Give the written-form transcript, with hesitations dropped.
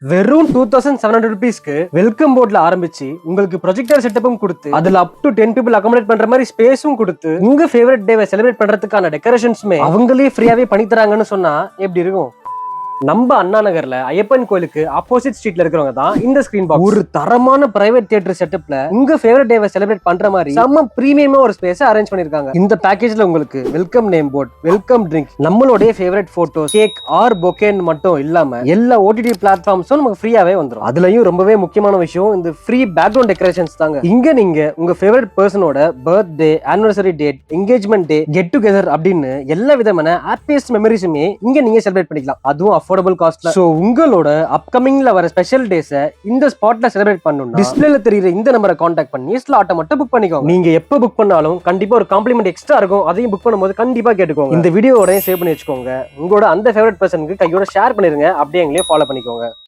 வெறும் 2700 rupeesக்கு வெல்கம் போர்ட்ல ஆரம்பிச்சு உங்களுக்கு ப்ரொஜெக்டர் செட்டப்பும் கொடுத்து அதுல அப் டு 10 people அகாமடேட் பண்ற மாதிரி ஸ்பேஸும் கொடுத்து உங்க ஃபேவரட் டேவை செலிப்ரேட் பண்றதுக்கான டெக்கரேஷன்ஸ்மே அவங்களே ஃப்ரீயாவே பண்ணி தராங்கன்னு சொன்னா எப்படி இருக்கும்? நம்ம அண்ணா நகர்ல ஐயப்பன் கோயிலுக்கு ஆப்போசிட் ஸ்ட்ரீட்ல இருக்கிறவங்க தான் இந்த ஸ்கிரீன் பாக்ஸ். ஒரு தரமான பிரைவேட் தியேட்டர் செட்டப்ல உங்க ஃபேவரட் டேவை செலிப்ரேட் பண்ற மாதிரி செம்ம பிரீமியமா ஒரு ஸ்பேஸ் அரேஞ்ச் பண்ணிருக்காங்க. இந்த பேக்கேஜ்ல உங்களுக்கு welcome name board, welcome drink, நம்மளுடைய ஃபேவரட் போட்டோஸ், கேக் ஆர் பொக்கேன்னு மட்டும் இல்லாம எல்லா ஓடிடி பிளாட்ஃபார்ம்ஸும் நமக்கு ஃப்ரீயாவே வந்துடும். அதுலயும் ரொம்பவே முக்கியமான விஷயம் இந்த ஃப்ரீ பேக்ரவுண்ட் டெக்கரேஷன்ஸ் தாங்க. இங்க நீங்க உங்க ஃபேவரட் பர்சனோட birthday, anniversary date, engagement day, get together அப்படின்னு எல்லா விதமான ஹாப்பியஸ்ட் மெமரிஸுமே இங்க நீங்க செலிப்ரேட் பண்ணிக்கலாம். அதுவும் அஃபோர்டபுள் காஸ்ட்ல. சோ உங்களோட அப்கமிங்ல வர ஸ்பெஷல் டேஸை இந்த ஸ்பாட்ல செலிப்ரேட் பண்ணனும்னா டிஸ்ப்ளேல தெரியுற இந்த நம்பரை கான்டாக்ட் பண்ணி ஸ்லாட்டை மட்டும் புக் பண்ணிக்கோங்க. நீங்க எப்ப புக் பண்ணாலும் கண்டிப்பா ஒரு காம்ப்ளிமெண்ட் எக்ஸ்ட்ரா இருக்கும். அதையும் புக் பண்ணும்போது கண்டிப்பா கேட்டுக்கோங்க. இந்த வீடியோவோட சேவ் பண்ணி வச்சுக்கோங்க. உங்களோட அந்த ஃபேவரட் பர்சனுக்கு கையோட ஷேர் பண்ணிருங்க. அப்படியே எங்களையும் ஃபாலோ பண்ணிக்கோங்க.